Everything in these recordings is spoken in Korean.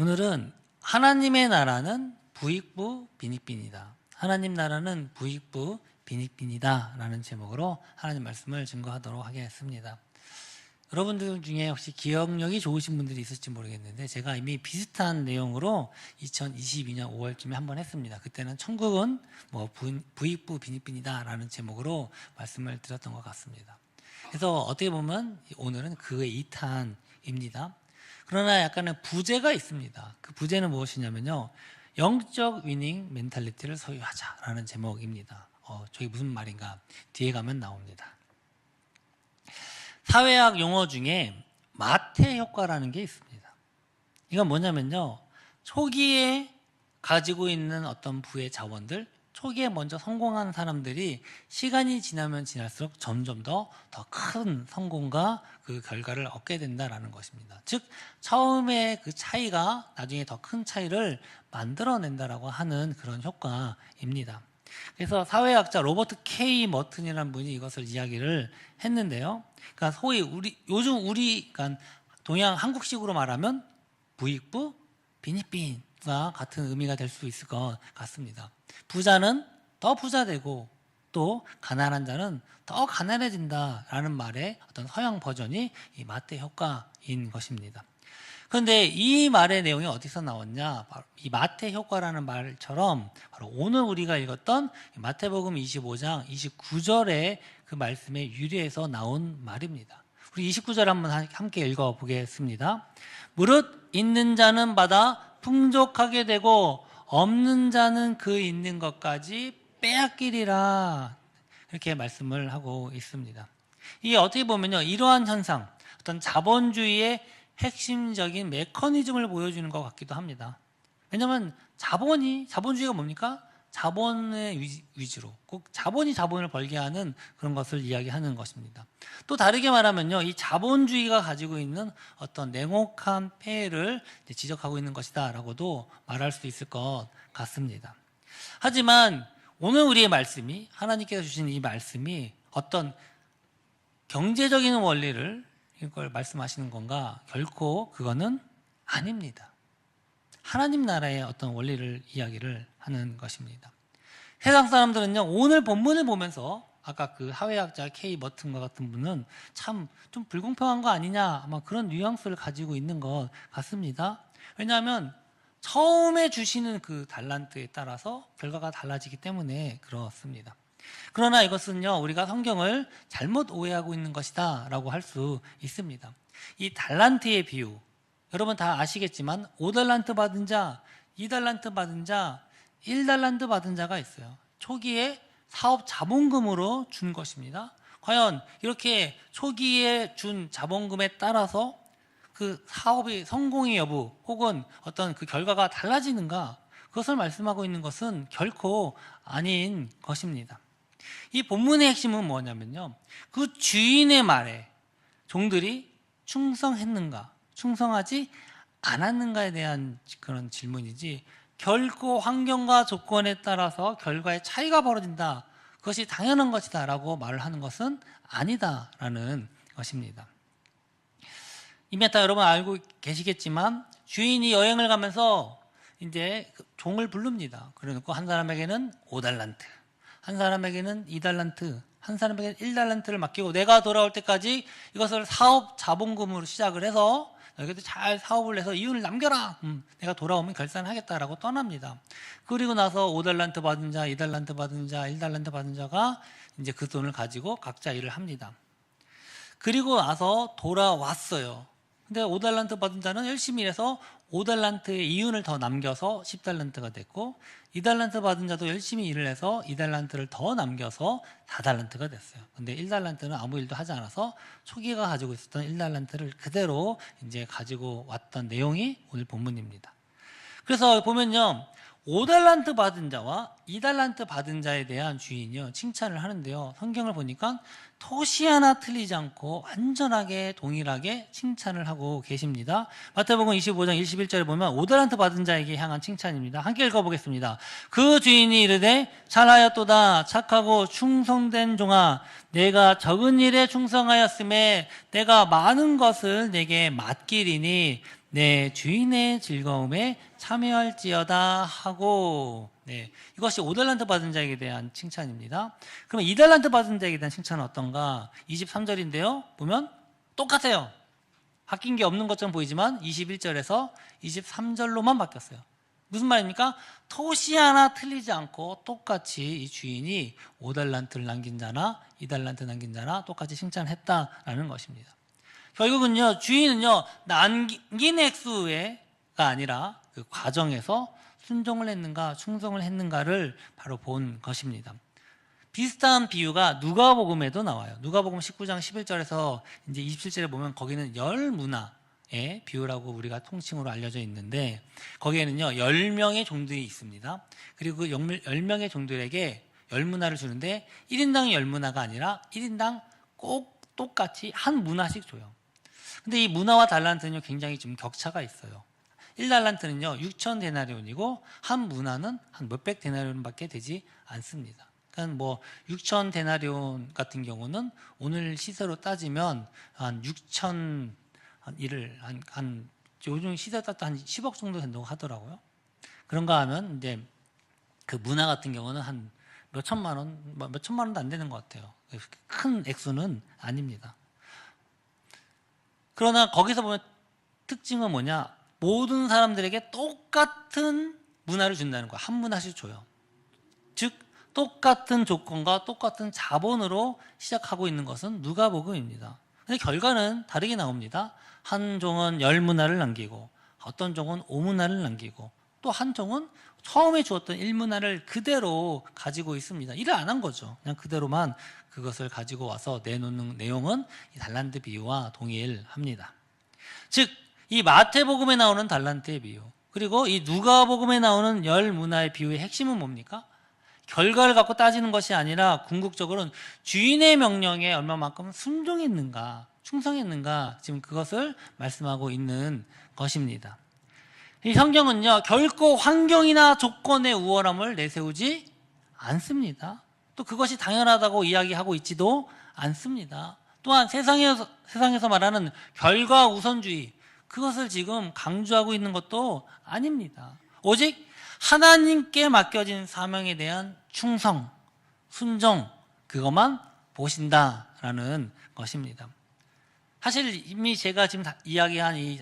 오늘은 하나님의 나라는 부익부 빈익빈이다. 하나님 나라는 부익부 빈익빈이다 라는 제목으로 하나님 말씀을 증거하도록 하겠습니다. 여러분들 중에 혹시 기억력이 좋으신 분들이 있을지 모르겠는데 제가 이미 비슷한 내용으로 2022년 5월쯤에 한번 했습니다. 그때는 천국은 부익부 빈익빈이다 라는 제목으로 말씀을 드렸던 것 같습니다. 그래서 어떻게 보면 오늘은 그의 2탄입니다. 그러나 약간의 부제가 있습니다. 그 부제는 무엇이냐면요, 영적 위닝 멘탈리티를 소유하자라는 제목입니다. 저게 무슨 말인가 뒤에 가면 나옵니다. 사회학 용어 중에 마태 효과라는 게 있습니다. 이건 뭐냐면요, 초기에 가지고 있는 어떤 부의 자원들, 초기에 먼저 성공한 사람들이 시간이 지나면 지날수록 점점 더 큰 성공과 그 결과를 얻게 된다라는 것입니다. 즉 처음에 그 차이가 나중에 더 큰 차이를 만들어낸다라고 하는 그런 효과입니다. 그래서 사회학자 로버트 K 머튼이라는 분이 이것을 이야기를 했는데요. 그러니까 소위 요즘 그러니까 동양 한국식으로 말하면 부익부 빈익빈과 같은 의미가 될 수 있을 것 같습니다. 부자는 더 부자되고 또 가난한 자는 더 가난해진다라는 말의 어떤 서양 버전이 이 마태 효과인 것입니다. 그런데 이 말의 내용이 어디서 나왔냐? 바로 이 마태 효과라는 말처럼 바로 오늘 우리가 읽었던 마태복음 25장 29절의 그 말씀에 유래해서 나온 말입니다. 우리 29절 한번 함께 읽어보겠습니다. 무릇 있는 자는 받아 풍족하게 되고 없는 자는 그 있는 것까지 빼앗기리라, 이렇게 말씀을 하고 있습니다. 이게 어떻게 보면요, 이러한 현상, 어떤 자본주의의 핵심적인 메커니즘을 보여주는 것 같기도 합니다. 왜냐하면 자본주의가 뭡니까? 자본의 위주로, 꼭 자본이 자본을 벌게 하는 그런 것을 이야기하는 것입니다. 또 다르게 말하면요, 이 자본주의가 가지고 있는 어떤 냉혹한 폐해를 지적하고 있는 것이다 라고도 말할 수 있을 것 같습니다. 하지만 오늘 우리의 말씀이, 하나님께서 주신 이 말씀이 어떤 경제적인 원리를 이걸 말씀하시는 건가? 결코 그거는 아닙니다. 하나님 나라의 어떤 원리를 이야기를 하는 것입니다. 세상 사람들은요, 오늘 본문을 보면서 아까 그 사회학자 K 머튼과 같은 분은 참 좀 불공평한 거 아니냐, 아마 그런 뉘앙스를 가지고 있는 것 같습니다. 왜냐하면 처음에 주시는 그 달란트에 따라서 결과가 달라지기 때문에 그렇습니다. 그러나 이것은요, 우리가 성경을 잘못 오해하고 있는 것이다 라고 할 수 있습니다. 이 달란트의 비유, 여러분 다 아시겠지만 5달란트 받은 자, 2달란트 받은 자, 1달란트 받은 자가 있어요. 초기에 사업 자본금으로 준 것입니다. 과연 이렇게 초기에 준 자본금에 따라서 그 사업의 성공의 여부 혹은 어떤 그 결과가 달라지는가, 그것을 말씀하고 있는 것은 결코 아닌 것입니다. 이 본문의 핵심은 뭐냐면요, 그 주인의 말에 종들이 충성했는가, 충성하지 않았는가에 대한 그런 질문이지, 결코 환경과 조건에 따라서 결과의 차이가 벌어진다, 그것이 당연한 것이다 라고 말을 하는 것은 아니다라는 것입니다. 이미 다 여러분 알고 계시겠지만 주인이 여행을 가면서 이제 종을 부릅니다. 그래놓고 한 사람에게는 5달란트, 한 사람에게는 2달란트, 한 사람에게는 1달란트를 맡기고 내가 돌아올 때까지 이것을 사업 자본금으로 시작을 해서 너희들 잘 사업을 해서 이윤을 남겨라. 내가 돌아오면 결산하겠다라고 떠납니다. 그리고 나서 5달란트 받은 자, 2달란트 받은 자, 1달란트 받은 자가 이제 그 돈을 가지고 각자 일을 합니다. 그리고 나서 돌아왔어요. 근데 5달란트 받은 자는 열심히 일해서 5달란트의 이윤을 더 남겨서 10달란트가 됐고, 2달란트 받은 자도 열심히 일을 해서 2달란트를 더 남겨서 4달란트가 됐어요. 근데 1달란트는 아무 일도 하지 않아서 초기가 가지고 있었던 1달란트를 그대로 이제 가지고 왔던 내용이 오늘 본문입니다. 그래서 보면요, 5달란트 받은 자와 2달란트 받은 자에 대한 주인이요, 칭찬을 하는데요, 성경을 보니까 토시 하나 틀리지 않고 완전하게 동일하게 칭찬을 하고 계십니다. 마태복음 25장 21절에 보면 5달란트 받은 자에게 향한 칭찬입니다. 함께 읽어보겠습니다. 그 주인이 이르되 잘하였도다 착하고 충성된 종아, 내가 적은 일에 충성하였음에 내가 많은 것을 내게 맡기리니 내 주인의 즐거움에 참여할지어다 하고, 네, 이것이 5달란트 받은 자에게 대한 칭찬입니다. 그러면 2달란트 받은 자에게 대한 칭찬은 어떤가? 23절인데요. 보면 똑같아요. 바뀐 게 없는 것처럼 보이지만 21절에서 23절로만 바뀌었어요. 무슨 말입니까? 토시 하나 틀리지 않고 똑같이 이 주인이 5달란트를 남긴 자나 2달란트 남긴 자나 똑같이 칭찬했다라는 것입니다. 결국은요, 주인은요, 남긴 액수가 아니라 그 과정에서 순종을 했는가, 충성을 했는가를 바로 본 것입니다. 비슷한 비유가 누가복음에도 나와요. 누가복음 19장 11절에서 이제 27절에 보면 거기는 열 문화의 비유라고 우리가 통칭으로 알려져 있는데, 거기에는요, 10명의 종들이 있습니다. 그리고 그 10명의 종들에게 열 문화를 주는데 1인당 열 문화가 아니라 1인당 꼭 똑같이 한 문화씩 줘요. 근데 이 문화와 달란트는요, 굉장히 좀 격차가 있어요. 1달란트는요 6천 데나리온이고 한 문화는 한 몇백 데나리온밖에 되지 않습니다. 그러니까 뭐 6천 데나리온 같은 경우는 오늘 시세로 따지면 한 6천 한 요즘 시세 따도 한 10억 정도 된다고 하더라고요. 그런가 하면 이제 그 문화 같은 경우는 한 몇 천만 원도 안 되는 것 같아요. 큰 액수는 아닙니다. 그러나 거기서 보면 특징은 뭐냐? 모든 사람들에게 똑같은 문화를 준다는 거야. 한 문화씩 줘요. 즉 똑같은 조건과 똑같은 자본으로 시작하고 있는 것은 누가복음입니다. 근데 결과는 다르게 나옵니다. 한 종은 열 문화를 남기고 어떤 종은 5문화를 남기고 또 한 종은 처음에 주었던 1문화를 그대로 가지고 있습니다. 일을 안 한 거죠. 그냥 그대로만 그것을 가지고 와서 내놓는 내용은 이 달란트 비유와 동일합니다. 즉 이 마태복음에 나오는 달란트의 비유, 그리고 이 누가복음에 나오는 열 문화의 비유의 핵심은 뭡니까? 결과를 갖고 따지는 것이 아니라 궁극적으로는 주인의 명령에 얼마만큼 순종했는가, 충성했는가, 지금 그것을 말씀하고 있는 것입니다. 이 성경은요, 결코 환경이나 조건의 우월함을 내세우지 않습니다. 또 그것이 당연하다고 이야기하고 있지도 않습니다. 또한 세상에서 말하는 결과 우선주의, 그것을 지금 강조하고 있는 것도 아닙니다. 오직 하나님께 맡겨진 사명에 대한 충성, 순종, 그것만 보신다라는 것입니다. 사실 이미 제가 지금 이야기한 이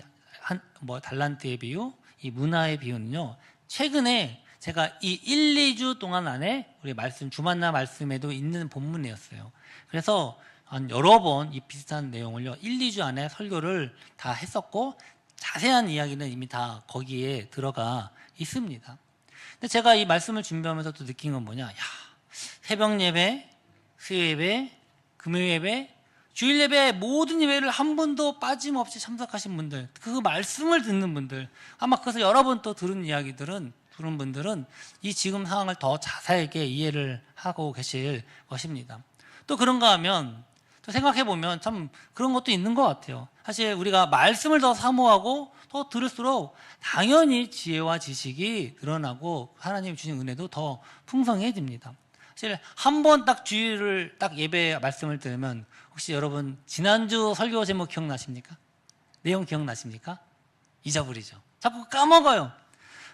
달란트의 비유, 이 문화의 비유는요, 최근에 제가 이 1, 2주 동안 안에 우리 주만나 말씀에도 있는 본문이었어요. 그래서 한 여러 번 이 비슷한 내용을요, 1, 2주 안에 설교를 다 했었고 자세한 이야기는 이미 다 거기에 들어가 있습니다. 근데 제가 이 말씀을 준비하면서 또 느낀 건 뭐냐? 새벽 예배, 수요 예배, 금요 예배, 주일 예배, 모든 예배를 한 번도 빠짐없이 참석하신 분들, 그 말씀을 듣는 분들, 아마 그것을 여러 번 또 들은 분들은 이 지금 상황을 더 자세하게 이해를 하고 계실 것입니다. 또 그런가 하면 또 생각해보면 참 그런 것도 있는 것 같아요. 사실 우리가 말씀을 더 사모하고 더 들을수록 당연히 지혜와 지식이 늘어나고 하나님이 주신 은혜도 더 풍성해집니다. 사실 한 번 딱 주일을 딱 예배 말씀을 들으면 혹시 여러분 지난주 설교 제목 기억나십니까? 내용 기억나십니까? 잊어버리죠. 자꾸 까먹어요.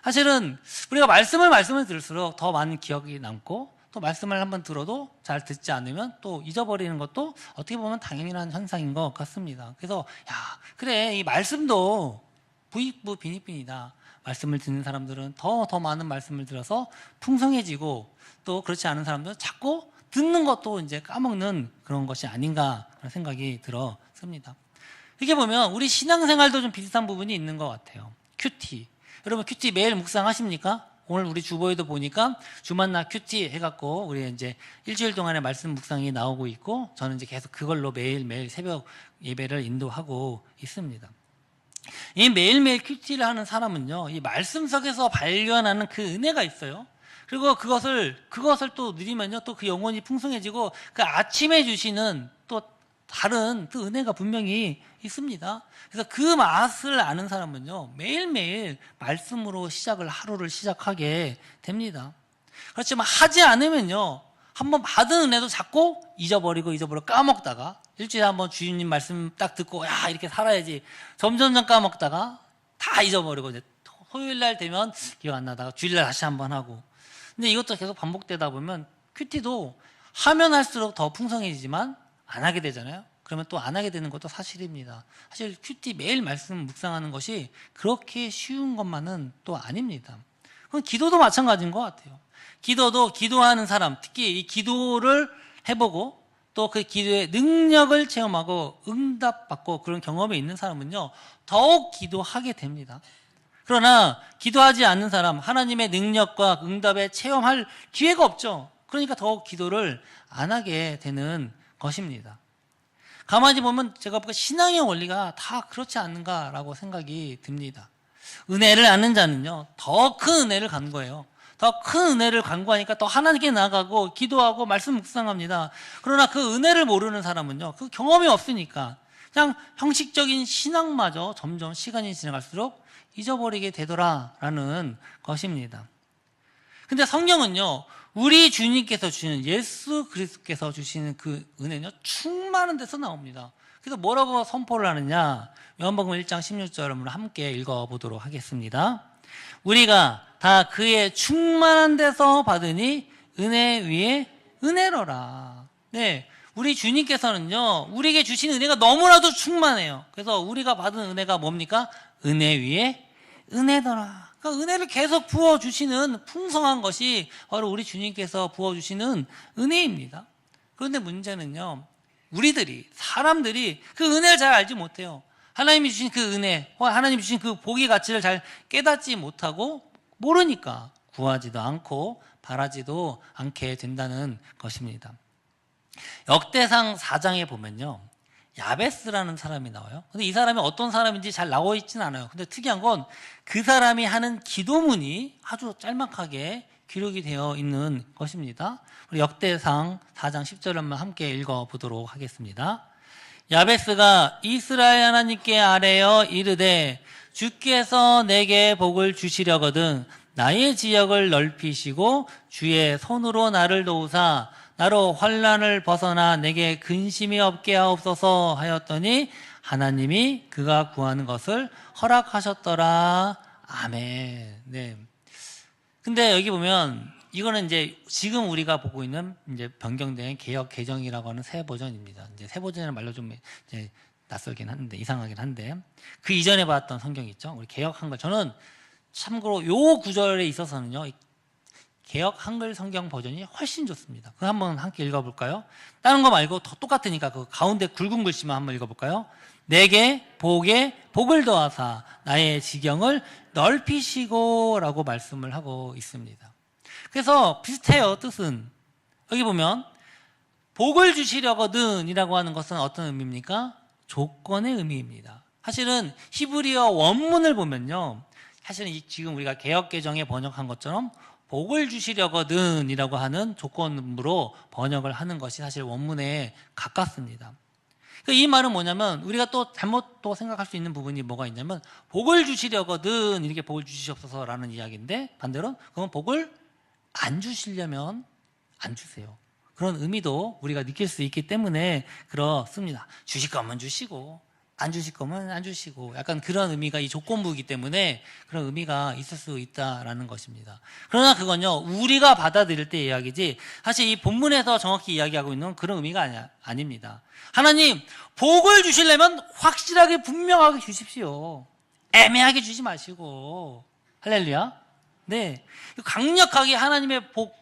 사실은 우리가 말씀을 들을수록 더 많은 기억이 남고 또 말씀을 한번 들어도 잘 듣지 않으면 또 잊어버리는 것도 어떻게 보면 당연한 현상인 것 같습니다. 그래서 그래, 이 말씀도 부익부 빈익빈이다. 말씀을 듣는 사람들은 더 많은 말씀을 들어서 풍성해지고 또 그렇지 않은 사람들은 자꾸 듣는 것도 이제 까먹는 그런 것이 아닌가 하는 생각이 들었습니다. 이렇게 보면 우리 신앙생활도 좀 비슷한 부분이 있는 것 같아요. 큐티. 여러분 큐티 매일 묵상하십니까? 오늘 우리 주보에도 보니까 주만나 큐티 해갖고 우리 이제 일주일 동안의 말씀 묵상이 나오고 있고 저는 이제 계속 그걸로 매일매일 새벽 예배를 인도하고 있습니다. 이 매일매일 큐티를 하는 사람은요, 이 말씀 속에서 발견하는 그 은혜가 있어요. 그리고 그것을 또 누리면요, 또 그 영혼이 풍성해지고 그 아침에 주시는 또 다른 그 은혜가 분명히 있습니다. 그래서 그 맛을 아는 사람은요, 매일매일 말씀으로 하루를 시작하게 됩니다. 그렇지만 하지 않으면요, 한번 받은 은혜도 자꾸 잊어버리고 까먹다가 일주일에 한번 주님님 말씀 딱 듣고 이렇게 살아야지 점점 까먹다가 다 잊어버리고 이제 토요일 날 되면 기억 안 나다가 주일날 다시 한번 하고. 근데 이것도 계속 반복되다 보면 큐티도 하면 할수록 더 풍성해지지만 안 하게 되잖아요. 그러면 또 안 하게 되는 것도 사실입니다. 사실 큐티 매일 말씀 묵상하는 것이 그렇게 쉬운 것만은 또 아닙니다. 그럼 기도도 마찬가지인 것 같아요. 기도도 기도하는 사람, 특히 이 기도를 해보고 또 그 기도의 능력을 체험하고 응답받고 그런 경험이 있는 사람은요, 더욱 기도하게 됩니다. 그러나 기도하지 않는 사람, 하나님의 능력과 응답에 체험할 기회가 없죠. 그러니까 더욱 기도를 안 하게 되는 것입니다. 가만히 보면 제가 보기에 신앙의 원리가 다 그렇지 않는가라고 생각이 듭니다. 은혜를 아는 자는요, 더 큰 은혜를 간구해요. 더 큰 은혜를 간구하니까 더 하나님께 나아가고 기도하고 말씀 묵상합니다. 그러나 그 은혜를 모르는 사람은요, 그 경험이 없으니까 그냥 형식적인 신앙마저 점점 시간이 지나갈수록 잊어버리게 되더라라는 것입니다. 근데 성경은요, 우리 주님께서 주시는, 예수 그리스도께서 주시는 그 은혜는요, 충만한 데서 나옵니다. 그래서 뭐라고 선포를 하느냐, 요한복음 1장 16절을 함께 읽어보도록 하겠습니다. 우리가 다 그의 충만한 데서 받으니 은혜 위에 은혜로라. 네, 우리 주님께서는요, 우리에게 주신 은혜가 너무나도 충만해요. 그래서 우리가 받은 은혜가 뭡니까? 은혜 위에 은혜더라. 그러니까 은혜를 계속 부어주시는 풍성한 것이 바로 우리 주님께서 부어주시는 은혜입니다. 그런데 문제는요, 우리들이, 사람들이 그 은혜를 잘 알지 못해요. 하나님이 주신 그 은혜, 하나님이 주신 그 복의 가치를 잘 깨닫지 못하고 모르니까 구하지도 않고 바라지도 않게 된다는 것입니다. 역대상 4장에 보면요, 야베스라는 사람이 나와요. 근데 이 사람이 어떤 사람인지 잘 나와 있지는 않아요. 근데 특이한 건 그 사람이 하는 기도문이 아주 짤막하게 기록이 되어 있는 것입니다. 우리 역대상 4장 10절만 함께 읽어보도록 하겠습니다. 야베스가 이스라엘 하나님께 아뢰어 이르되 주께서 내게 복을 주시려거든 나의 지역을 넓히시고 주의 손으로 나를 도우사 나로 환난을 벗어나 내게 근심이 없게 하옵소서 하였더니 하나님이 그가 구하는 것을 허락하셨더라. 아멘. 네. 근데 여기 보면 이거는 이제 지금 우리가 보고 있는 이제 변경된 개역 개정이라고 하는 새 버전입니다. 이제 새 버전이라는 말로 좀 이제 낯설긴 한데, 이상하긴 한데, 그 이전에 봤던 성경 있죠? 우리 개역 한글. 저는 참고로 요 구절에 있어서는요, 개역 한글 성경 버전이 훨씬 좋습니다. 그거 한번 함께 읽어볼까요? 다른 거 말고 더 똑같으니까 그 가운데 굵은 글씨만 한번 읽어볼까요? 내게 복에 복을 더하사 나의 지경을 넓히시고 라고 말씀을 하고 있습니다. 그래서 비슷해요, 뜻은. 여기 보면 복을 주시려거든 이라고 하는 것은 어떤 의미입니까? 조건의 의미입니다. 사실은 히브리어 원문을 보면요, 사실은 지금 우리가 개역개정에 번역한 것처럼 복을 주시려거든 이라고 하는 조건으로 번역을 하는 것이 사실 원문에 가깝습니다. 이 말은 뭐냐면, 우리가 또 잘못 또 생각할 수 있는 부분이 뭐가 있냐면, 복을 주시려거든 이렇게 복을 주시옵소서라는 이야기인데, 반대로 그건 복을 안 주시려면 안 주세요. 그런 의미도 우리가 느낄 수 있기 때문에 그렇습니다. 주실 거면 주시고 안 주실 거면 안 주시고, 약간 그런 의미가 이 조건부이기 때문에 그런 의미가 있을 수 있다라는 것입니다. 그러나 그건요, 우리가 받아들일 때 이야기지, 사실 이 본문에서 정확히 이야기하고 있는 그런 의미가 아닙니다. 하나님, 복을 주시려면 확실하게 분명하게 주십시오. 애매하게 주지 마시고. 할렐루야. 네, 강력하게 하나님의 복,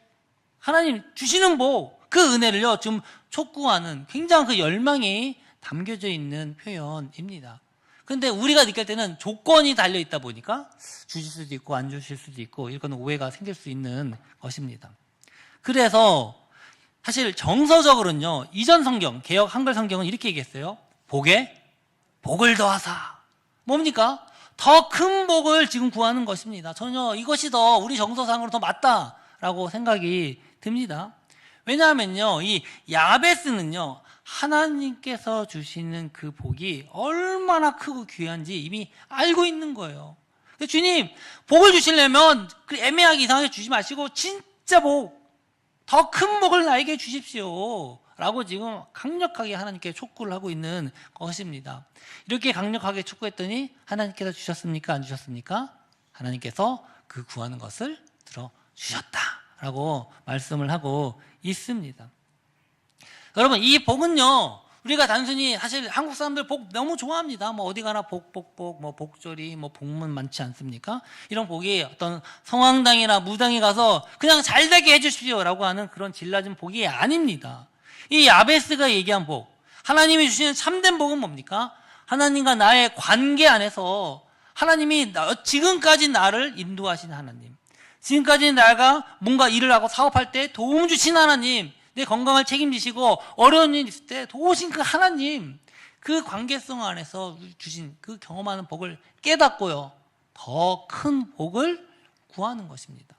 하나님 주시는 복, 그 은혜를요 지금 촉구하는 굉장한 그 열망이 담겨져 있는 표현입니다. 그런데 우리가 느낄 때는 조건이 달려 있다 보니까 주실 수도 있고 안 주실 수도 있고, 이건 오해가 생길 수 있는 것입니다. 그래서 사실 정서적으로는요, 이전 성경, 개역 한글 성경은 이렇게 얘기했어요. 복에 복을 더하사. 뭡니까? 더 큰 복을 지금 구하는 것입니다. 전혀 이것이 더 우리 정서상으로 더 맞다라고 생각이 듭니다. 왜냐하면요, 이 야베스는요, 하나님께서 주시는 그 복이 얼마나 크고 귀한지 이미 알고 있는 거예요. 주님, 복을 주시려면 그 애매하게 이상하게 주지 마시고 진짜 복, 더 큰 복을 나에게 주십시오 라고 지금 강력하게 하나님께 촉구를 하고 있는 것입니다. 이렇게 강력하게 촉구했더니 하나님께서 주셨습니까? 안 주셨습니까? 하나님께서 그 구하는 것을 들어주셨다라고 말씀을 하고 있습니다. 여러분, 이 복은요, 우리가 단순히 사실 한국 사람들 복 너무 좋아합니다. 뭐 어디 가나 복, 뭐 복조리, 뭐 복문 많지 않습니까? 이런 복이 어떤 성황당이나 무당에 가서 그냥 잘 되게 해주십시오라고 하는 그런 질라진 복이 아닙니다. 이 야베스가 얘기한 복, 하나님이 주시는 참된 복은 뭡니까? 하나님과 나의 관계 안에서 하나님이 지금까지 나를 인도하신 하나님, 지금까지 내가 뭔가 일을 하고 사업할 때 도움 주신 하나님, 내 건강을 책임지시고 어려운 일 있을 때 도우신 그 하나님, 그 관계성 안에서 주신 그 경험하는 복을 깨닫고요, 더 큰 복을 구하는 것입니다.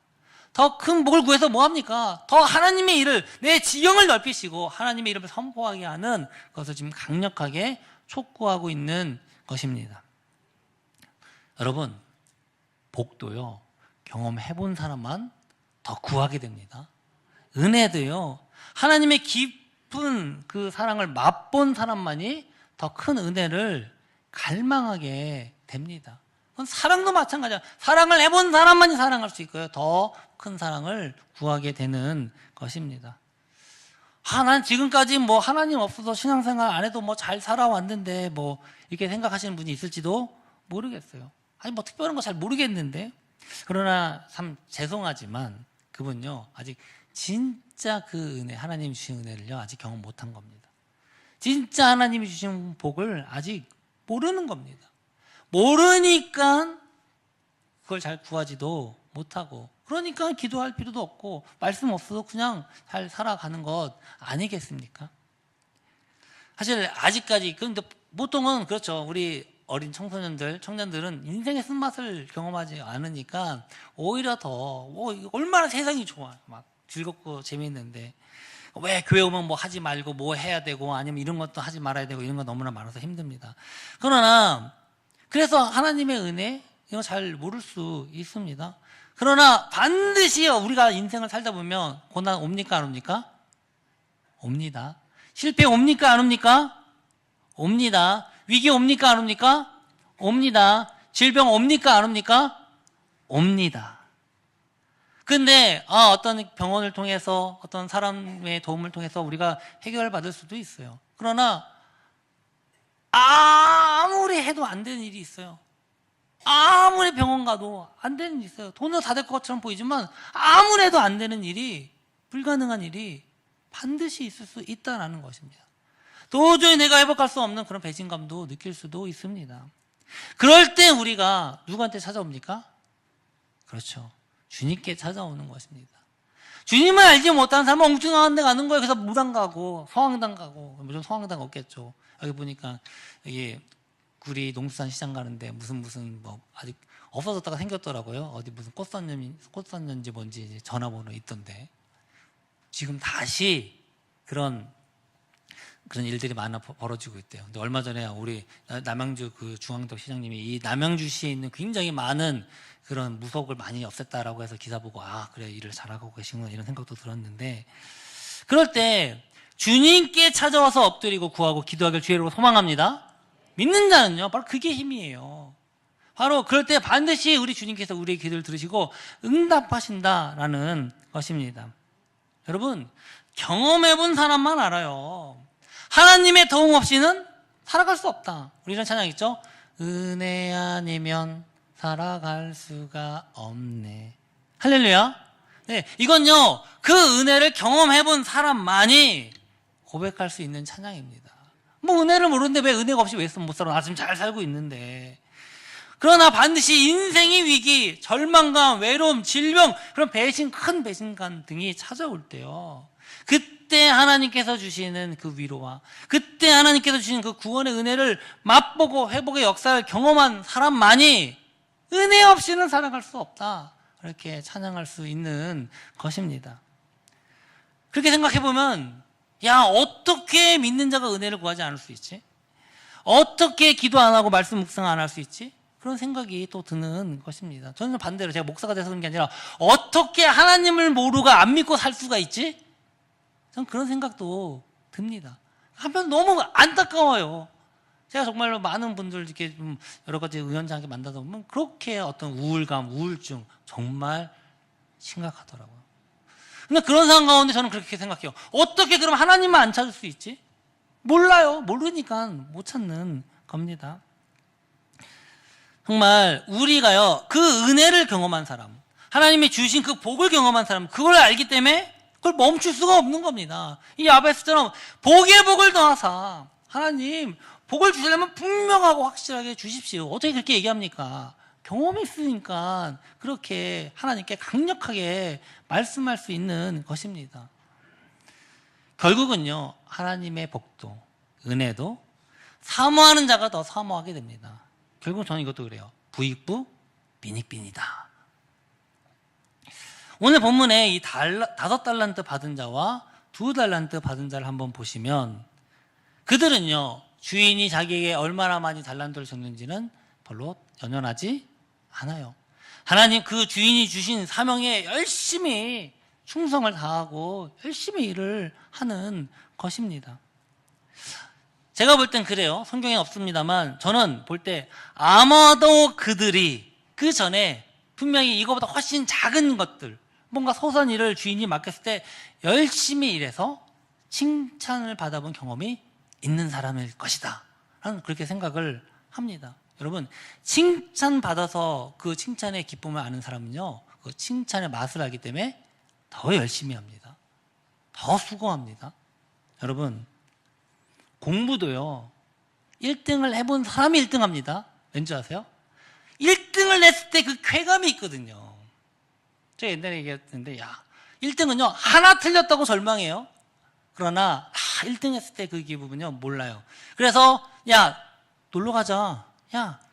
더 큰 복을 구해서 뭐합니까? 더 하나님의 일을, 내 지경을 넓히시고 하나님의 이름을 선포하게 하는 것을 지금 강력하게 촉구하고 있는 것입니다. 여러분, 복도요, 경험해본 사람만 더 구하게 됩니다. 은혜도요, 하나님의 깊은 그 사랑을 맛본 사람만이 더 큰 은혜를 갈망하게 됩니다. 그건 사랑도 마찬가지야. 사랑을 해본 사람만이 사랑할 수 있고요, 더 큰 사랑을 구하게 되는 것입니다. 난 지금까지 뭐 하나님 없어서 신앙생활 안 해도 뭐 잘 살아왔는데, 뭐 이렇게 생각하시는 분이 있을지도 모르겠어요. 아니 뭐 특별한 거 잘 모르겠는데, 그러나 참 죄송하지만 그분요, 아직 진짜 그 은혜, 하나님이 주신 은혜를요, 아직 경험 못한 겁니다. 진짜 하나님이 주신 복을 아직 모르는 겁니다. 모르니까 그걸 잘 구하지도 못하고, 그러니까 기도할 필요도 없고 말씀 없어도 그냥 잘 살아가는 것 아니겠습니까? 사실 아직까지, 근데 보통은 그렇죠, 우리 어린 청년들은 인생의 쓴맛을 경험하지 않으니까 오히려 더 얼마나 세상이 좋아, 막 즐겁고 재미있는데 왜 교회 오면 뭐 하지 말고 뭐 해야 되고 아니면 이런 것도 하지 말아야 되고 이런 거 너무나 많아서 힘듭니다. 그러나 그래서 하나님의 은혜 이거 잘 모를 수 있습니다. 그러나 반드시 우리가 인생을 살다 보면 고난 옵니까 안 옵니까? 옵니다. 실패 옵니까 안 옵니까? 옵니다. 위기 옵니까 안 옵니까? 옵니다. 질병 옵니까 안 옵니까? 옵니다. 근데 어떤 병원을 통해서 어떤 사람의 도움을 통해서 우리가 해결받을 수도 있어요. 그러나 아무리 해도 안 되는 일이 있어요. 아무리 병원 가도 안 되는 일이 있어요. 돈은 다 될 것처럼 보이지만 아무리 해도 안 되는 일이, 불가능한 일이 반드시 있을 수 있다는 것입니다. 도저히 내가 회복할 수 없는 그런 배신감도 느낄 수도 있습니다. 그럴 때 우리가 누구한테 찾아옵니까? 그렇죠, 주님께 찾아오는 것입니다. 주님을 알지 못하는 사람은 엉뚱한 데 가는 거예요. 그래서 무당 가고 성황당 가고, 무슨 성황당 없겠죠. 여기 보니까 여기 구리 농수산 시장 가는데 무슨 뭐 아직 없어졌다가 생겼더라고요. 어디 무슨 꽃선년지 뭔지 전화번호 있던데, 지금 다시 그런 일들이 많아 벌어지고 있대요. 근데 얼마 전에 우리 남양주 그 중앙동 시장님이 이 남양주시에 있는 굉장히 많은 그런 무속을 많이 없앴다라고 해서 기사 보고 그래, 일을 잘하고 계시구나 이런 생각도 들었는데, 그럴 때 주님께 찾아와서 엎드리고 구하고 기도하길 주의로 소망합니다. 믿는 자는요, 바로 그게 힘이에요. 바로 그럴 때 반드시 우리 주님께서 우리의 기도를 들으시고 응답하신다라는 것입니다. 여러분, 경험해본 사람만 알아요. 하나님의 도움 없이는 살아갈 수 없다. 우리 이런 찬양 있죠? 은혜 아니면 살아갈 수가 없네. 할렐루야. 네, 이건요, 그 은혜를 경험해본 사람만이 고백할 수 있는 찬양입니다. 뭐 은혜를 모르는데 왜 은혜가 없이 왜 못 살아? 나 지금 잘 살고 있는데. 그러나 반드시 인생의 위기, 절망감, 외로움, 질병, 그런 큰 배신감 등이 찾아올 때요, 그때 하나님께서 주시는 그 위로와 그때 하나님께서 주시는 그 구원의 은혜를 맛보고 회복의 역사를 경험한 사람만이 은혜 없이는 살아갈 수 없다, 그렇게 찬양할 수 있는 것입니다. 그렇게 생각해보면, 어떻게 믿는 자가 은혜를 구하지 않을 수 있지? 어떻게 기도 안 하고 말씀 묵상 안 할 수 있지? 그런 생각이 또 드는 것입니다. 저는 반대로, 제가 목사가 돼서 그런 게 아니라 어떻게 하나님을 모르고 안 믿고 살 수가 있지? 전 그런 생각도 듭니다. 한편 너무 안타까워요. 제가 정말로 많은 분들 이렇게 좀 여러 가지 우연찮게 만나다 보면 그렇게 어떤 우울감, 우울증 정말 심각하더라고요. 근데 그런 상황 가운데 저는 그렇게 생각해요. 어떻게 그럼 하나님만 안 찾을 수 있지? 몰라요. 모르니까 못 찾는 겁니다. 정말 우리가요, 그 은혜를 경험한 사람, 하나님이 주신 그 복을 경험한 사람, 그걸 알기 때문에 그걸 멈출 수가 없는 겁니다. 이 야베스처럼 복의 복을 더하사, 하나님 복을 주시려면 분명하고 확실하게 주십시오. 어떻게 그렇게 얘기합니까? 경험이 있으니까 그렇게 하나님께 강력하게 말씀할 수 있는 것입니다. 결국은요, 하나님의 복도, 은혜도 사모하는 자가 더 사모하게 됩니다. 결국 저는 이것도 그래요. 부익부 빈익빈이다. 오늘 본문에 이 5달란트 받은 자와 2달란트 받은 자를 한번 보시면, 그들은요, 주인이 자기에게 얼마나 많이 달란트를 줬는지는 별로 연연하지 않아요. 하나님 그 주인이 주신 사명에 열심히 충성을 다하고 열심히 일을 하는 것입니다. 제가 볼 땐 그래요. 성경에 없습니다만 저는 볼 때 아마도 그들이 그 전에 분명히 이거보다 훨씬 작은 것들, 뭔가 소소한 일을 주인이 맡겼을 때 열심히 일해서 칭찬을 받아본 경험이 있는 사람일 것이다 라는 그렇게 생각을 합니다. 여러분, 칭찬받아서 그 칭찬의 기쁨을 아는 사람은요, 그 칭찬의 맛을 알기 때문에 더 열심히 합니다. 더 수고합니다. 여러분, 공부도요, 1등을 해본 사람이 1등 합니다. 왠지 아세요? 1등을 냈을 때 그 쾌감이 있거든요. 제가 옛날에 얘기했는데, 1등은요, 하나 틀렸다고 절망해요. 그러나 1등 했을 때 그 기분은요, 몰라요. 그래서 놀러 가자,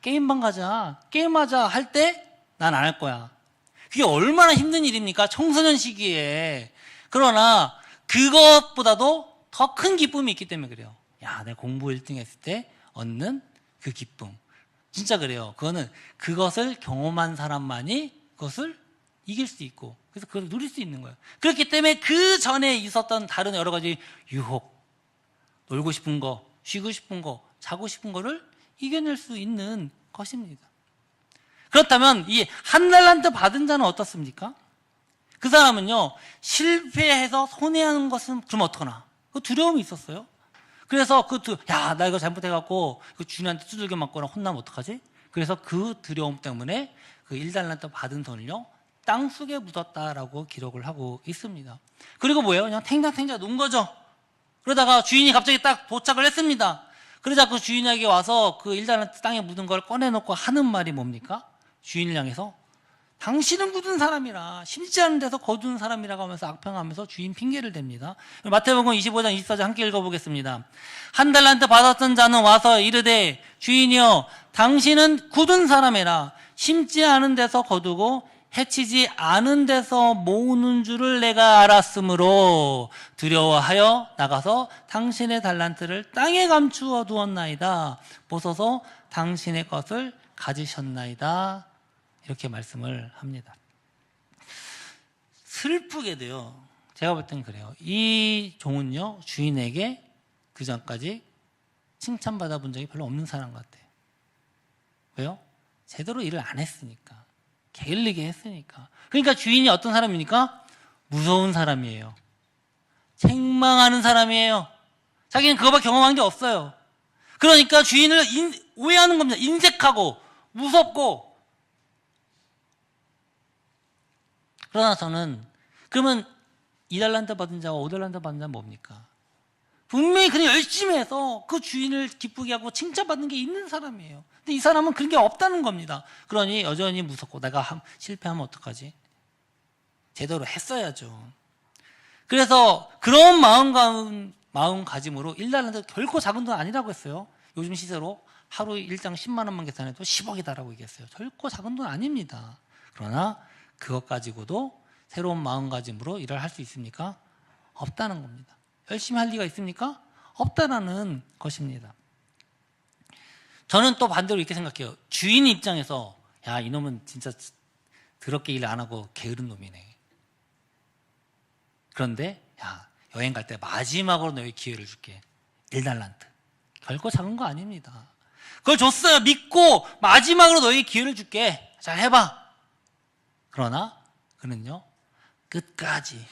게임방 가자, 게임하자 할 때 난 안 할 거야. 그게 얼마나 힘든 일입니까? 청소년 시기에. 그러나 그것보다도 더 큰 기쁨이 있기 때문에 그래요. 내가 공부 1등 했을 때 얻는 그 기쁨, 진짜 그래요. 그것을 경험한 사람만이 그것을 이길 수 있고, 그래서 그걸 누릴 수 있는 거예요. 그렇기 때문에 그 전에 있었던 다른 여러 가지 유혹, 놀고 싶은 거, 쉬고 싶은 거, 자고 싶은 거를 이겨낼 수 있는 것입니다. 그렇다면 이 1달란트 받은 자는 어떻습니까? 그 사람은요, 실패해서 손해하는 것은 그럼 어떡하나? 그 두려움이 있었어요. 그래서 나 이거 잘못해갖고 그 주인한테 두들겨 맞거나 혼나면 어떡하지? 그래서 그 두려움 때문에 그 1달란트 받은 돈을요, 땅속에 묻었다라고 기록을 하고 있습니다. 그리고 뭐예요? 그냥 탱자탱자 논 거죠. 그러다가 주인이 갑자기 딱 도착을 했습니다. 그러자 그 주인에게 와서 그 1달란트 땅에 묻은 걸 꺼내놓고 하는 말이 뭡니까? 주인을 향해서 당신은 굳은 사람이라, 심지 않은 데서 거둔 사람이라고 하면서 악평하면서 주인 핑계를 댑니다. 마태복음 25장 24절 함께 읽어보겠습니다. 1달란트 받았던 자는 와서 이르되 주인이여, 당신은 굳은 사람이라, 심지 않은 데서 거두고 해치지 않은 데서 모으는 줄을 내가 알았으므로 두려워하여 나가서 당신의 달란트를 땅에 감추어 두었나이다. 보소서 당신의 것을 가지셨나이다. 이렇게 말씀을 합니다. 슬프게도요, 제가 볼 땐 그래요. 이 종은요, 주인에게 그 전까지 칭찬받아 본 적이 별로 없는 사람 같아요. 왜요? 제대로 일을 안 했으니까, 게을리게 했으니까. 그러니까 주인이 어떤 사람입니까? 무서운 사람이에요. 책망하는 사람이에요. 자기는 그거밖에 경험한 게 없어요. 그러니까 주인을 오해하는 겁니다. 인색하고 무섭고. 그러나 저는, 그러면 2달란트 받은 자와 5달란트 받은 자는 뭡니까? 분명히 그냥 열심히 해서 그 주인을 기쁘게 하고 칭찬받는 게 있는 사람이에요. 근데 이 사람은 그런 게 없다는 겁니다. 그러니 여전히 무섭고, 내가 실패하면 어떡하지? 제대로 했어야죠. 그래서 그런 마음가짐으로 1달란트 결코 작은 돈 아니라고 했어요. 요즘 시세로 하루 일당 10만 원만 계산해도 10억이다라고 얘기했어요. 결코 작은 돈 아닙니다. 그러나 그것 가지고도 새로운 마음가짐으로 일을 할 수 있습니까? 없다는 겁니다. 열심히 할 리가 있습니까? 없다라는 것입니다. 저는 또 반대로 이렇게 생각해요. 주인 입장에서 이놈은 진짜 더럽게 일 안 하고 게으른 놈이네. 그런데 여행 갈 때 마지막으로 너희 기회를 줄게. 1달란트. 결코 작은 거 아닙니다. 그걸 줬어요. 믿고 마지막으로 너희 기회를 줄게. 잘 해봐. 그러나 그는요, 끝까지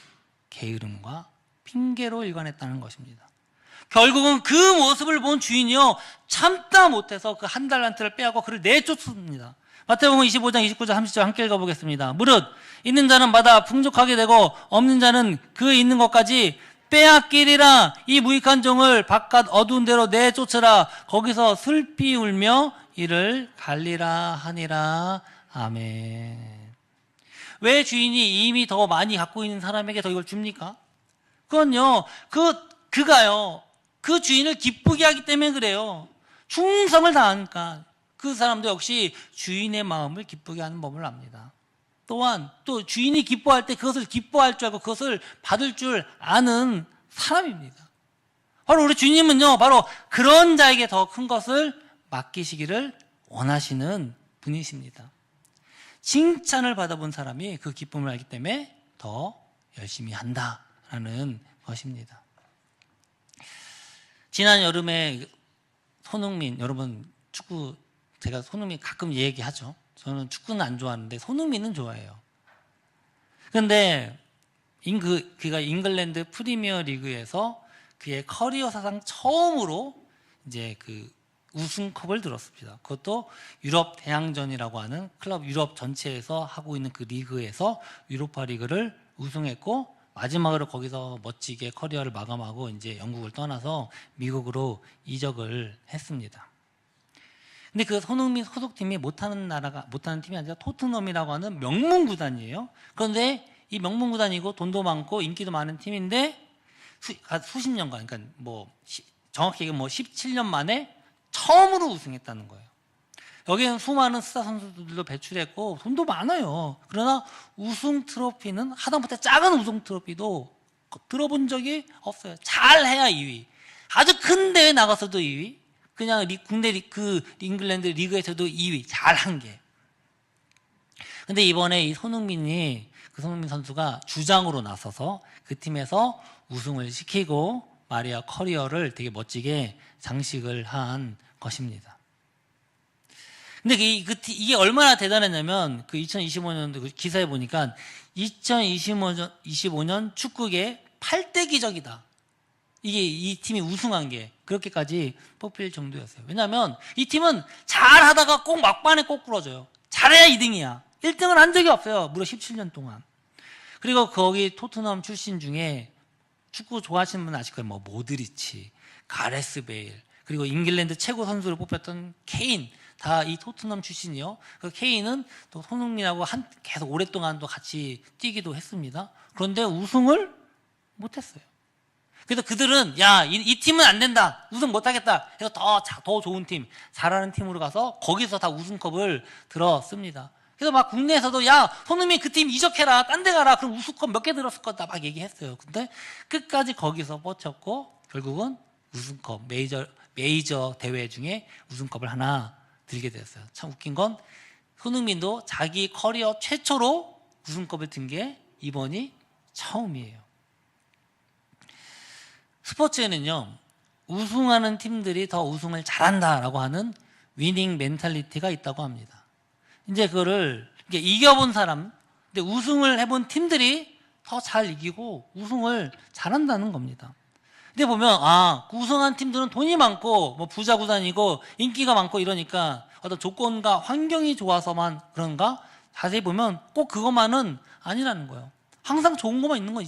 게으름과 핑계로 일관했다는 것입니다. 결국은 그 모습을 본 주인이요, 참다 못해서 그 1달란트를 빼앗고 그를 내쫓습니다. 마태복음 25장 29절 30절 함께 읽어보겠습니다. 무릇 있는 자는 받아 풍족하게 되고 없는 자는 그 있는 것까지 빼앗기리라. 이 무익한 종을 바깥 어두운 데로 내쫓으라. 거기서 슬피 울며 이를 갈리라 하니라. 아멘. 왜 주인이 이미 더 많이 갖고 있는 사람에게 더 이걸 줍니까? 그건요, 그가요, 그 주인을 기쁘게 하기 때문에 그래요. 충성을 다하니까. 그 사람도 역시 주인의 마음을 기쁘게 하는 법을 압니다. 또한 또 주인이 기뻐할 때 그것을 기뻐할 줄 알고 그것을 받을 줄 아는 사람입니다. 바로 우리 주님은요, 바로 그런 자에게 더 큰 것을 맡기시기를 원하시는 분이십니다. 칭찬을 받아본 사람이 그 기쁨을 알기 때문에 더 열심히 한다라는 것입니다. 지난 여름에 손흥민, 여러분 축구, 제가 손흥민 가끔 얘기하죠. 저는 축구는 안 좋아하는데 손흥민은 좋아해요. 그런데 그가 잉글랜드 프리미어 리그에서 그의 커리어 사상 처음으로 이제 그 우승컵을 들었습니다. 그것도 유럽 대항전이라고 하는 클럽 유럽 전체에서 하고 있는 그 리그에서 유로파 리그를 우승했고, 마지막으로 거기서 멋지게 커리어를 마감하고 이제 영국을 떠나서 미국으로 이적을 했습니다. 근데 그 손흥민 소속팀이 못하는 팀이 아니라 토트넘이라고 하는 명문 구단이에요. 그런데 이 명문 구단이고 돈도 많고 인기도 많은 팀인데 수십 년간, 그러니까 정확히 얘기하면 17년 만에 처음으로 우승했다는 거예요. 여기에는 수많은 스타 선수들도 배출했고 돈도 많아요. 그러나 우승 트로피는 하다못해 작은 우승 트로피도 들어본 적이 없어요. 잘해야 2위. 아주 큰 대회 나가서도 2위. 그냥 국내 잉글랜드 리그에서도 2위. 잘한 게. 근데 이번에 이 손흥민 선수가 주장으로 나서서 그 팀에서 우승을 시키고 마리아 커리어를 되게 멋지게 장식을 한 것입니다. 근데 이게 얼마나 대단했냐면, 그 2025년도 그 기사에 보니까 2025년 축구계 8대 기적이다. 이 팀이 우승한 게 그렇게까지 뽑힐 정도였어요. 왜냐하면 이 팀은 잘하다가 꼭 막판에 꼬꾸라져요. 잘해야 2등이야. 1등을 한 적이 없어요. 무려 17년 동안. 그리고 거기 토트넘 출신 중에 축구 좋아하시는 분 아실 거예요. 모드리치, 가레스 베일, 그리고 잉글랜드 최고 선수를 뽑혔던 케인, 다 이 토트넘 출신이요. 그 케인은 또 손흥민하고 계속 오랫동안 또 같이 뛰기도 했습니다. 그런데 우승을 못했어요. 그래서 그들은 이 팀은 안 된다, 우승 못하겠다 해서 더 좋은 팀, 잘하는 팀으로 가서 거기서 다 우승컵을 들었습니다. 그래서 막 국내에서도 손흥민 그 팀 이적해라, 딴 데 가라, 그럼 우승컵 몇 개 들었을 거다 막 얘기했어요. 근데 끝까지 거기서 뻗쳤고 결국은 우승컵, 메이저 대회 중에 우승컵을 하나 들게 되었어요. 참 웃긴 건 손흥민도 자기 커리어 최초로 우승컵을 든 게 이번이 처음이에요. 스포츠에는요, 우승하는 팀들이 더 우승을 잘한다라고 하는 위닝 멘탈리티가 있다고 합니다. 이제 그거를 이겨본 사람, 근데 우승을 해본 팀들이 더 잘 이기고 우승을 잘한다는 겁니다. 근데 보면 우승한 팀들은 돈이 많고 부자 구단이고 인기가 많고 이러니까 어떤 조건과 환경이 좋아서만 그런가? 자세히 보면 꼭 그것만은 아니라는 거예요. 항상 좋은 것만 있는 건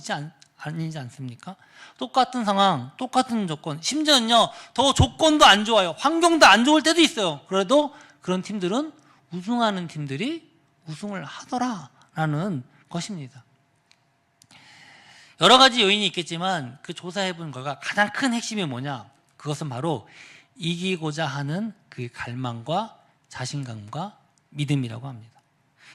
아니지 않습니까? 똑같은 상황, 똑같은 조건, 심지어는요 더 조건도 안 좋아요. 환경도 안 좋을 때도 있어요. 그래도 그런 팀들은 우승하는 팀들이 우승을 하더라라는 것입니다. 여러 가지 요인이 있겠지만 그 조사해본 결과 가장 큰 핵심이 뭐냐? 그것은 바로 이기고자 하는 그 갈망과 자신감과 믿음이라고 합니다.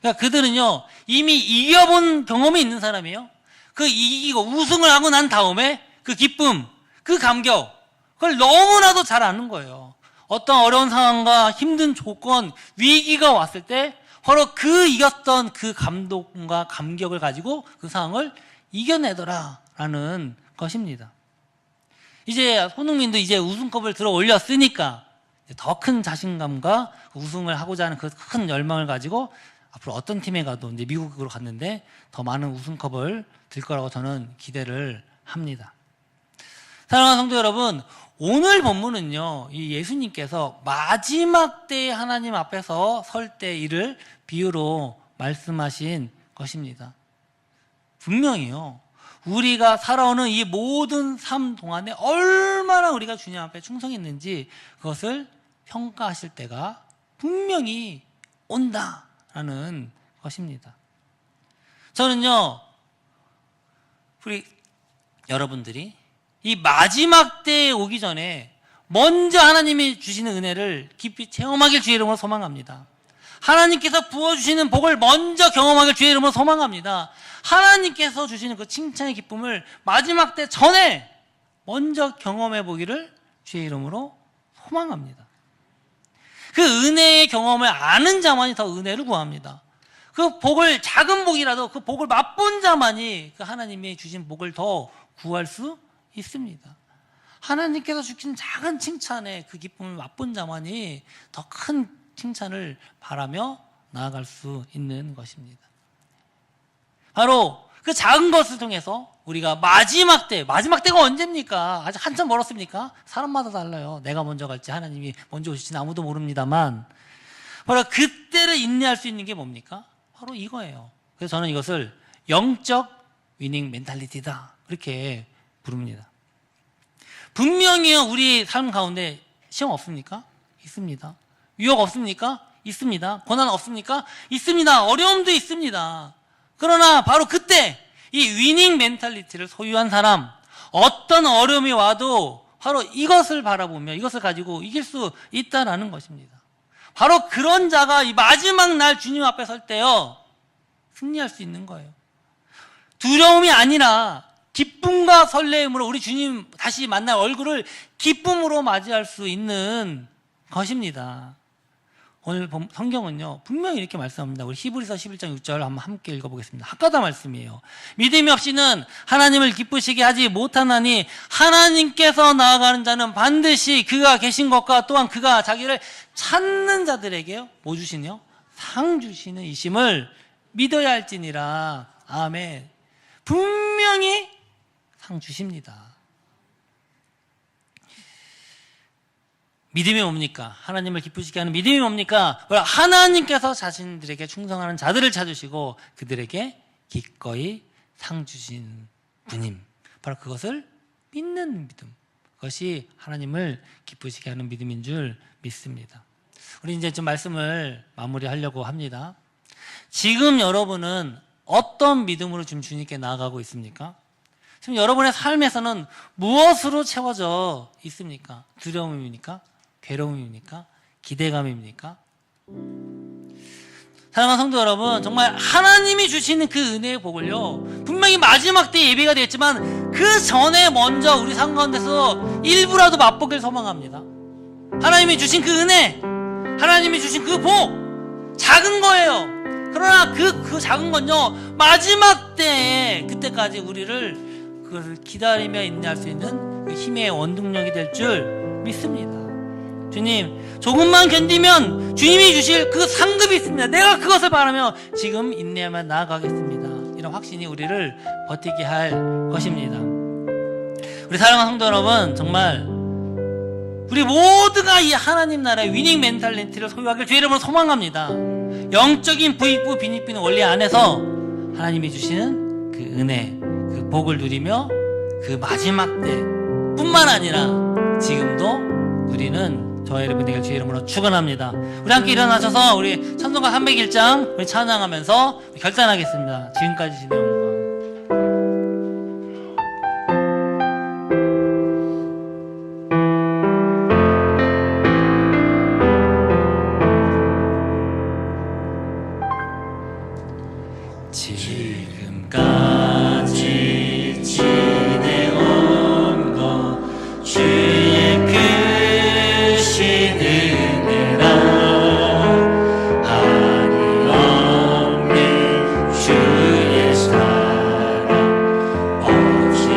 그러니까 그들은요 이미 이겨본 경험이 있는 사람이에요. 그 이기고 우승을 하고 난 다음에 그 기쁨, 그 감격, 그걸 너무나도 잘 아는 거예요. 어떤 어려운 상황과 힘든 조건, 위기가 왔을 때 바로 그 이겼던 그 감동과 감격을 가지고 그 상황을 이겨내더라라는 것입니다. 이제 손흥민도 이제 우승컵을 들어 올렸으니까 더 큰 자신감과 우승을 하고자 하는 그 큰 열망을 가지고 앞으로 어떤 팀에 가도 이제 미국으로 갔는데 더 많은 우승컵을 들 거라고 저는 기대를 합니다. 사랑하는 성도 여러분, 오늘 본문은요, 이 예수님께서 마지막 때에 하나님 앞에서 설 때 일을 비유로 말씀하신 것입니다. 분명히요, 우리가 살아오는 이 모든 삶 동안에 얼마나 우리가 주님 앞에 충성했는지 그것을 평가하실 때가 분명히 온다라는 것입니다. 저는요, 우리 여러분들이 이 마지막 때에 오기 전에 먼저 하나님이 주시는 은혜를 깊이 체험하길 주의 이름으로 소망합니다. 하나님께서 부어주시는 복을 먼저 경험하길 주의 이름으로 소망합니다. 하나님께서 주시는 그 칭찬의 기쁨을 마지막 때 전에 먼저 경험해 보기를 주의 이름으로 소망합니다. 그 은혜의 경험을 아는 자만이 더 은혜를 구합니다. 그 복을, 작은 복이라도 그 복을 맛본 자만이 그 하나님이 주신 복을 더 구할 수 있습니다. 하나님께서 주신 작은 칭찬에 그 기쁨을 맛본 자만이 더 큰 칭찬을 바라며 나아갈 수 있는 것입니다. 바로 그 작은 것을 통해서 우리가 마지막 때가 언제입니까? 아직 한참 멀었습니까? 사람마다 달라요. 내가 먼저 갈지 하나님이 먼저 오실지는 아무도 모릅니다만, 바로 그때를 인내할 수 있는 게 뭡니까? 바로 이거예요. 그래서 저는 이것을 영적 위닝 멘탈리티다, 그렇게 부릅니다. 분명히요, 우리 삶 가운데 시험 없습니까? 있습니다. 유혹 없습니까? 있습니다. 고난 없습니까? 있습니다. 어려움도 있습니다. 그러나 바로 그때 이 위닝 멘탈리티를 소유한 사람, 어떤 어려움이 와도 바로 이것을 바라보며 이것을 가지고 이길 수 있다라는 것입니다. 바로 그런 자가 이 마지막 날 주님 앞에 설 때요, 승리할 수 있는 거예요. 두려움이 아니라 기쁨과 설레임으로 우리 주님 다시 만날 얼굴을 기쁨으로 맞이할 수 있는 것입니다. 오늘 성경은요, 분명히 이렇게 말씀합니다. 우리 히브리서 11장 6절 한번 함께 읽어보겠습니다. 학가다 말씀이에요. 믿음이 없이는 하나님을 기쁘시게 하지 못하나니 하나님께서 나아가는 자는 반드시 그가 계신 것과 또한 그가 자기를 찾는 자들에게 뭐 주시냐? 상 주시는 이심을 믿어야 할지니라. 아멘. 분명히 상 주십니다. 믿음이 뭡니까? 하나님을 기쁘시게 하는 믿음이 뭡니까? 하나님께서 자신들에게 충성하는 자들을 찾으시고 그들에게 기꺼이 상 주신 분임. 바로 그것을 믿는 믿음. 그것이 하나님을 기쁘시게 하는 믿음인 줄 믿습니다. 우리 이제 좀 말씀을 마무리하려고 합니다. 지금 여러분은 어떤 믿음으로 지금 주님께 나아가고 있습니까? 지금 여러분의 삶에서는 무엇으로 채워져 있습니까? 두려움입니까? 괴로움입니까? 기대감입니까? 사랑하는 성도 여러분, 정말 하나님이 주시는 그 은혜의 복을요, 분명히 마지막 때 예비가 되었지만 그 전에 먼저 우리 삶 가운데서 일부라도 맛보길 소망합니다. 하나님이 주신 그 은혜, 하나님이 주신 그 복, 작은 거예요. 그러나 그 작은 건요, 마지막 때에 그때까지 우리를 그것을 기다리며 인내할 수 있는 그 힘의 원동력이 될 줄 믿습니다. 주님, 조금만 견디면 주님이 주실 그 상급이 있습니다. 내가 그것을 바라며 지금 인내하며 나아가겠습니다. 이런 확신이 우리를 버티게 할 것입니다. 우리 사랑하는 성도 여러분, 정말 우리 모두가 이 하나님 나라의 위닝 멘탈리티를 소유하길 주의 이름으로 소망합니다. 영적인 부익부 빈익빈 원리 안에서 하나님이 주시는 그 은혜, 그 복을 누리며 그 마지막 때 뿐만 아니라 지금도 누리는 저와 여러분 되길 주의 이름으로 축원합니다. 우리 함께 일어나셔서 우리 찬송가 301장 우리 찬양하면서 결단하겠습니다. 지금까지 진행한 지금까지 지내온 것 주의 크신 은혜라 한이 없는 주의 사랑 오직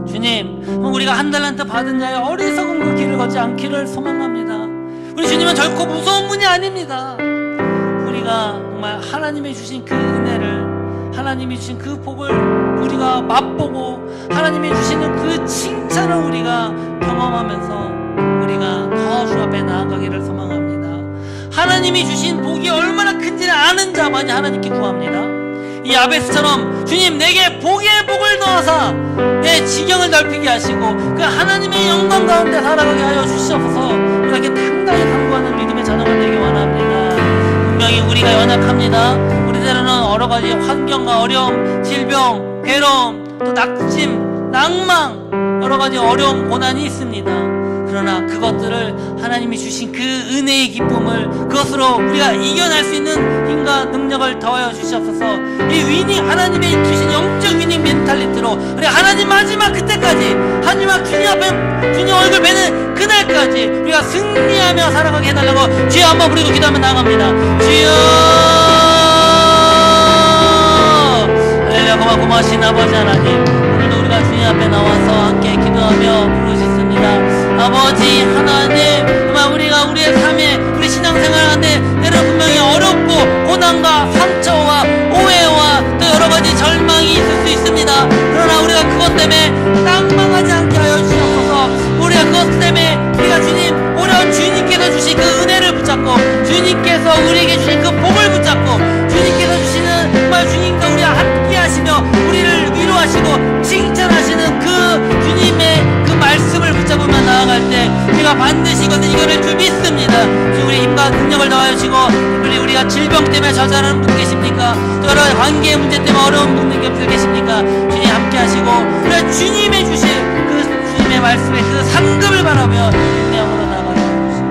주님, 우리가 한 달란트 받은 자의 어리석은 그 길을 걷지 않기를 소망합니다. 우리 주님은 결코 무서운 분이 아닙니다. 우리가 정말 하나님이 주신 그 은혜를, 하나님이 주신 그 복을 우리가 맛보고 하나님이 주시는 그 칭찬을 우리가 경험하면서 우리가 더 주 앞에 나아가기를 소망합니다. 하나님이 주신 복이 얼마나 큰지를 아는 자만이 하나님께 구합니다. 이 야베스처럼 주님, 내게 복의 복을 넣어서 내 지경을 넓히게 하시고 그 하나님의 영광 가운데 살아가게 하여 주시옵소서. 우리가 이렇게 당당히 간구하는 믿음의 자녀가 되기 원합니다. 분명히 우리가 연약합니다. 우리 때로는 여러 가지 환경과 어려움, 질병, 괴로움, 또 낙심, 낭망, 여러 가지 어려움, 고난이 있습니다. 그러나 그것들을 하나님이 주신 그 은혜의 기쁨을, 그것으로 우리가 이겨낼 수 있는 힘과 능력을 더하여 주시옵소서. 이 위닝, 하나님의 주신 영적 위닝 멘탈리티로 우리 하나님 마지막 그때까지, 하나님 주님 앞에 주님 얼굴 뵈는 그날까지 우리가 승리하며 살아가게 해달라고 주여 한번 부르고 기도하며 나아갑니다. 주여, 할렐루야. 고마우신 아버지 하나님, 오늘도 우리가 주님 앞에 나와서 함께 기도하며 부르고 싶습니다. 아버지 하나님, 정말 우리가 우리의 삶에, 우리 신앙생활 하는데 때로는 분명히 어렵고 고난과 상처와 오해와 또 여러 가지 절망이 있을 수 있습니다. 그러나 우리가 그것 때문에 낭망하지 않게 하여 주시옵소서. 우리가 그것 때문에 우리가 주님, 오히려 주님께서 주신 그 은혜를 붙잡고, 주님께서 우리에게 주신 그 복을 붙잡고, 주님께서 주시는 정말 주님과 우리와 함께 하시며 우리를 위로하시고 칭찬하시는 그 주님의 그 말씀을 붙잡으며 나아갈 때 우리가 반드시 이것을 이겨낼 줄 믿습니다. 주, 우리 힘과 능력을 더하여 주시고, 특별히 우리가 질병 때문에 좌절하는 분 계십니까? 또 여러 관계의 문제 때문에 어려운 분들 계십니까? 주님 함께 하시고, 우리가 주님의 주신 그 주님의 말씀의 그 상급을 바라며 인내함으로 나아가게 해주시옵소서.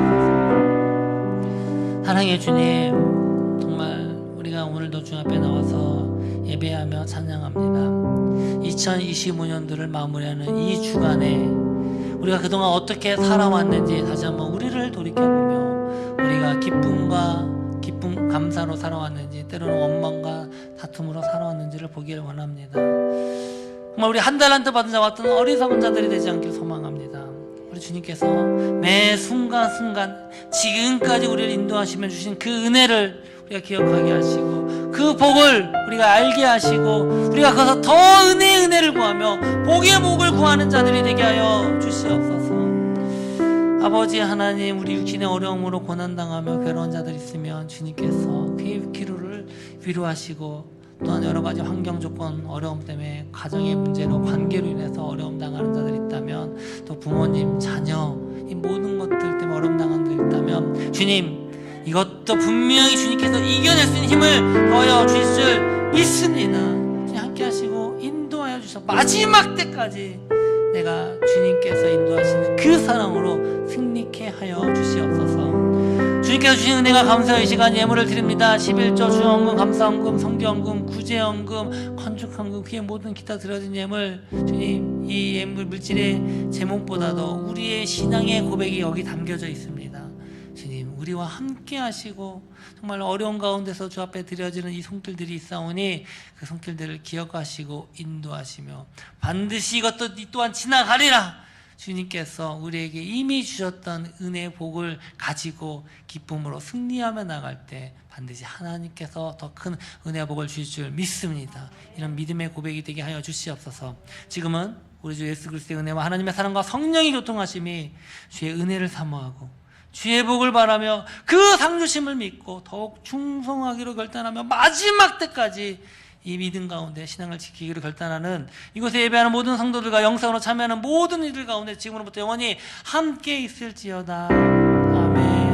사랑의 주님, 정말 우리가 오늘도 주 앞에 나와서 예배하며 찬양합니다. 2025년도를 마무리하는 이 주간에 우리가 그동안 어떻게 살아왔는지 다시 한번 우리를 돌이켜보며, 우리가 기쁨 감사로 살아왔는지, 때로는 원망과 다툼으로 살아왔는지를 보기를 원합니다. 정말 우리 한 달란트 받은 자와 같은 어리석은 자들이 되지 않길 소망합니다. 우리 주님께서 매 순간순간 지금까지 우리를 인도하시며 주신 그 은혜를 우리가 기억하게 하시고, 그 복을 우리가 알게 하시고, 우리가 거기서 더 은혜를 구하며 복의 복을 구하는 자들이 되게 하여 주시옵소서. 아버지 하나님, 우리 육신의 어려움으로 고난당하며 괴로운 자들이 있으면 주님께서 그의 기로를 위로하시고, 또한 여러 가지 환경 조건, 어려움 때문에 가정의 문제로, 관계로 인해서 어려움 당하는 자들이 있다면, 또 부모님, 자녀, 이 모든 것들 때문에 어려움 당하는 자들이 있다면, 주님, 이것도 분명히 주님께서 이겨낼 수 있는 힘을 더하여 주실 줄 믿습니다. 주님 함께 하시고 인도하여 주셔서 마지막 때까지 내가 주님께서 인도하시는 그 사랑으로 승리케 하여 주시옵소서. 주님께서 주신 은혜가 감사의 이 시간 예물을 드립니다. 11조 주헌금, 감사헌금, 성경헌금, 구제헌금, 건축헌금, 그의 모든 기타 드려진 예물, 주님, 이 예물 물질의 제목보다도 우리의 신앙의 고백이 여기 담겨져 있습니다. 주님, 우리와 함께 하시고 정말 어려운 가운데서 주 앞에 드려지는 이 손길들이 있사오니 그 손길들을 기억하시고 인도하시며 반드시 이것도 이 또한 지나가리라. 주님께서 우리에게 이미 주셨던 은혜의 복을 가지고 기쁨으로 승리하며 나갈 때 반드시 하나님께서 더 큰 은혜의 복을 주실 줄 믿습니다. 이런 믿음의 고백이 되게 하여 주시옵소서. 지금은 우리 주 예수 그리스도의 은혜와 하나님의 사랑과 성령의 교통하심이 주의 은혜를 사모하고 주의 복을 바라며 그 상주심을 믿고 더욱 충성하기로 결단하며 마지막 때까지 이 믿음 가운데 신앙을 지키기로 결단하는 이곳에 예배하는 모든 성도들과 영상으로 참여하는 모든 이들 가운데 지금으로부터 영원히 함께 있을지어다. 아멘.